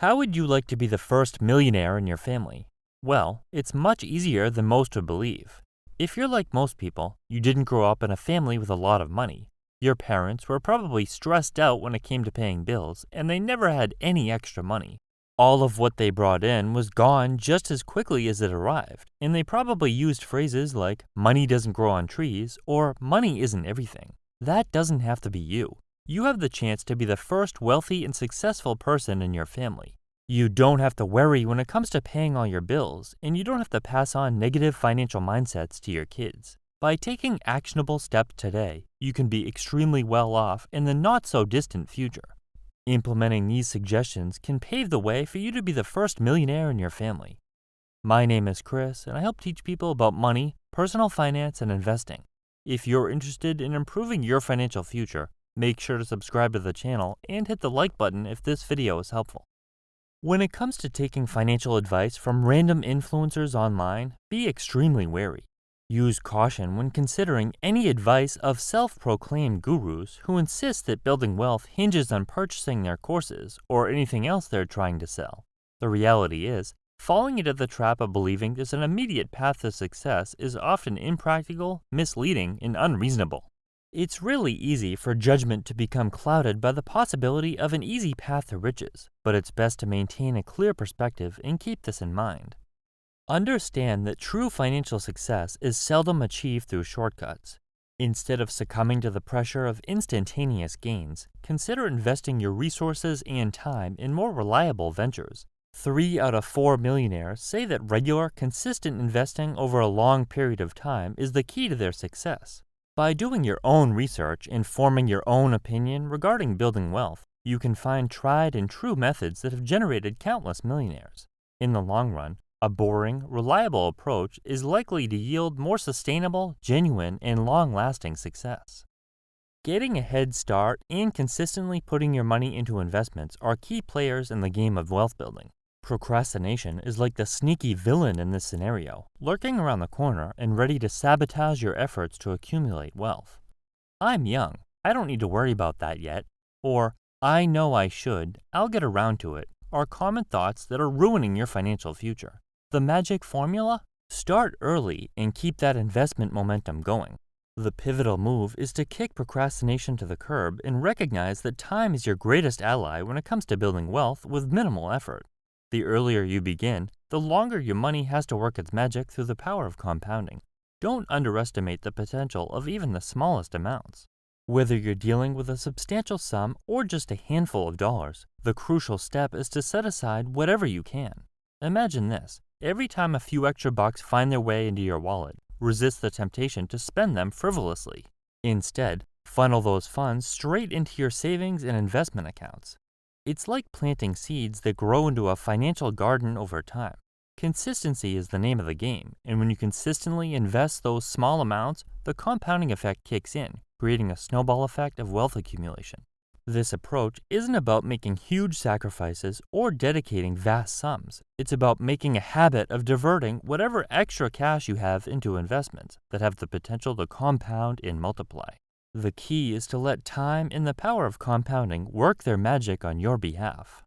How would you like to be the first millionaire in your family? Well, it's much easier than most would believe. If you're like most people, you didn't grow up in a family with a lot of money. Your parents were probably stressed out when it came to paying bills, and they never had any extra money. All of what they brought in was gone just as quickly as it arrived, and they probably used phrases like, money doesn't grow on trees, or money isn't everything. That doesn't have to be you. You have the chance to be the first wealthy and successful person in your family. You don't have to worry when it comes to paying all your bills, and you don't have to pass on negative financial mindsets to your kids. By taking actionable steps today, you can be extremely well off in the not-so-distant future. Implementing these suggestions can pave the way for you to be the first millionaire in your family. My name is Chris, and I help teach people about money, personal finance, and investing. If you're interested in improving your financial future, make sure to subscribe to the channel and hit the like button if this video is helpful. When it comes to taking financial advice from random influencers online, be extremely wary. Use caution when considering any advice of self-proclaimed gurus who insist that building wealth hinges on purchasing their courses or anything else they're trying to sell. The reality is, falling into the trap of believing there's an immediate path to success is often impractical, misleading, and unreasonable. It's really easy for judgment to become clouded by the possibility of an easy path to riches, but it's best to maintain a clear perspective and keep this in mind. Understand that true financial success is seldom achieved through shortcuts. Instead of succumbing to the pressure of instantaneous gains, consider investing your resources and time in more reliable ventures. 3 out of 4 millionaires say that regular, consistent investing over a long period of time is the key to their success. By doing your own research and forming your own opinion regarding building wealth, you can find tried and true methods that have generated countless millionaires. In the long run, a boring, reliable approach is likely to yield more sustainable, genuine, and long-lasting success. Getting a head start and consistently putting your money into investments are key players in the game of wealth building. Procrastination is like the sneaky villain in this scenario, lurking around the corner and ready to sabotage your efforts to accumulate wealth. I'm young, I don't need to worry about that yet, or I know I should, I'll get around to it, are common thoughts that are ruining your financial future. The magic formula? Start early and keep that investment momentum going. The pivotal move is to kick procrastination to the curb and recognize that time is your greatest ally when it comes to building wealth with minimal effort. The earlier you begin, the longer your money has to work its magic through the power of compounding. Don't underestimate the potential of even the smallest amounts. Whether you're dealing with a substantial sum or just a handful of dollars, the crucial step is to set aside whatever you can. Imagine this. Every time a few extra bucks find their way into your wallet, resist the temptation to spend them frivolously. Instead, funnel those funds straight into your savings and investment accounts. It's like planting seeds that grow into a financial garden over time. Consistency is the name of the game, and when you consistently invest those small amounts, the compounding effect kicks in, creating a snowball effect of wealth accumulation. This approach isn't about making huge sacrifices or dedicating vast sums. It's about making a habit of diverting whatever extra cash you have into investments that have the potential to compound and multiply. The key is to let time and the power of compounding work their magic on your behalf.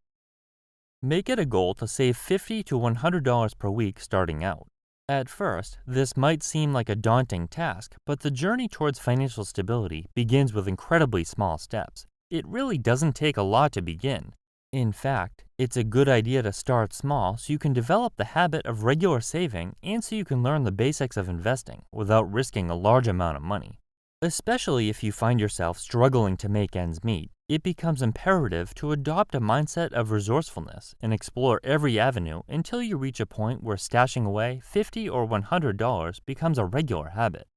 Make it a goal to save $50 to $100 per week starting out. At first, this might seem like a daunting task, but the journey towards financial stability begins with incredibly small steps. It really doesn't take a lot to begin. In fact, it's a good idea to start small so you can develop the habit of regular saving and so you can learn the basics of investing without risking a large amount of money. Especially if you find yourself struggling to make ends meet, it becomes imperative to adopt a mindset of resourcefulness and explore every avenue until you reach a point where stashing away $50 or $100 becomes a regular habit.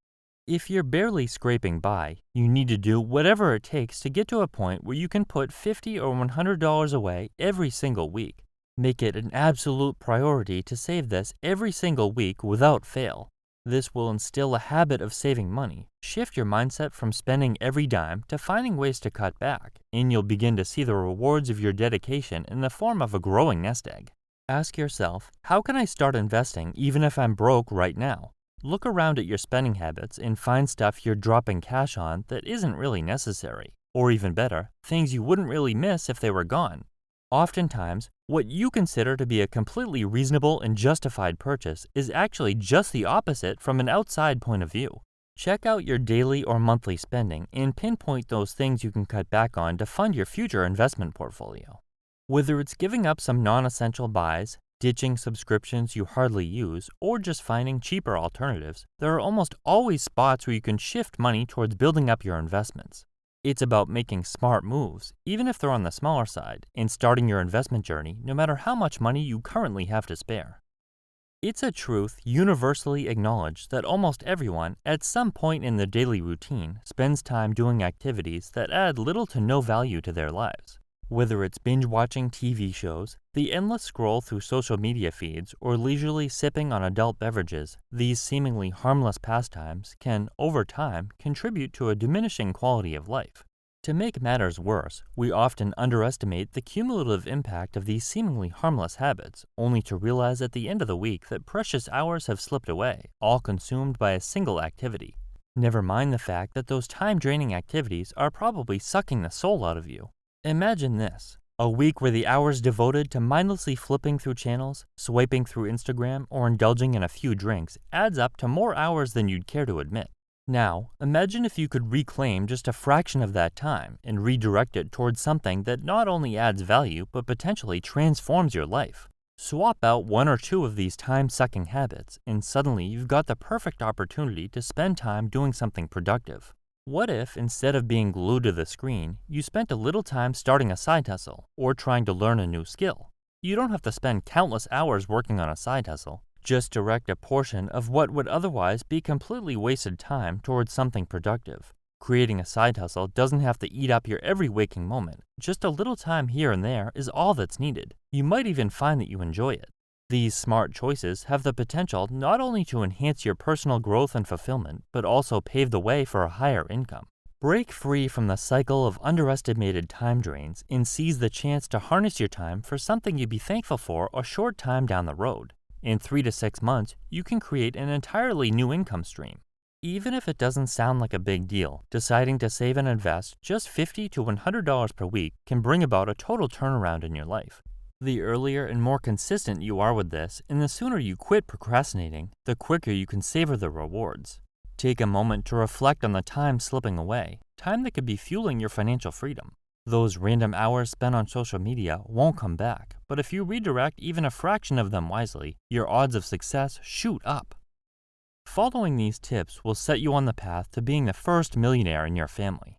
If you're barely scraping by, you need to do whatever it takes to get to a point where you can put $50 or $100 away every single week. Make it an absolute priority to save this every single week without fail. This will instill a habit of saving money, shift your mindset from spending every dime to finding ways to cut back, and you'll begin to see the rewards of your dedication in the form of a growing nest egg. Ask yourself, how can I start investing even if I'm broke right now? Look around at your spending habits and find stuff you're dropping cash on that isn't really necessary. Or even better, things you wouldn't really miss if they were gone. Oftentimes, what you consider to be a completely reasonable and justified purchase is actually just the opposite from an outside point of view. Check out your daily or monthly spending and pinpoint those things you can cut back on to fund your future investment portfolio. Whether it's giving up some non-essential buys, ditching subscriptions you hardly use, or just finding cheaper alternatives, there are almost always spots where you can shift money towards building up your investments. It's about making smart moves, even if they're on the smaller side, and starting your investment journey no matter how much money you currently have to spare. It's a truth universally acknowledged that almost everyone, at some point in their daily routine, spends time doing activities that add little to no value to their lives. Whether it's binge-watching TV shows, the endless scroll through social media feeds, or leisurely sipping on adult beverages, these seemingly harmless pastimes can, over time, contribute to a diminishing quality of life. To make matters worse, we often underestimate the cumulative impact of these seemingly harmless habits, only to realize at the end of the week that precious hours have slipped away, all consumed by a single activity. Never mind the fact that those time-draining activities are probably sucking the soul out of you. Imagine this: a week where the hours devoted to mindlessly flipping through channels, swiping through Instagram, or indulging in a few drinks adds up to more hours than you'd care to admit. Now, imagine if you could reclaim just a fraction of that time and redirect it towards something that not only adds value but potentially transforms your life. Swap out one or two of these time-sucking habits, and suddenly you've got the perfect opportunity to spend time doing something productive. What if, instead of being glued to the screen, you spent a little time starting a side hustle or trying to learn a new skill? You don't have to spend countless hours working on a side hustle. Just direct a portion of what would otherwise be completely wasted time towards something productive. Creating a side hustle doesn't have to eat up your every waking moment. Just a little time here and there is all that's needed. You might even find that you enjoy it. These smart choices have the potential not only to enhance your personal growth and fulfillment, but also pave the way for a higher income. Break free from the cycle of underestimated time drains and seize the chance to harness your time for something you'd be thankful for a short time down the road. In 3 to 6 months, you can create an entirely new income stream. Even if it doesn't sound like a big deal, deciding to save and invest just $50 to $100 per week can bring about a total turnaround in your life. The earlier and more consistent you are with this, and the sooner you quit procrastinating, the quicker you can savor the rewards. Take a moment to reflect on the time slipping away, time that could be fueling your financial freedom. Those random hours spent on social media won't come back, but if you redirect even a fraction of them wisely, your odds of success shoot up. Following these tips will set you on the path to being the first millionaire in your family.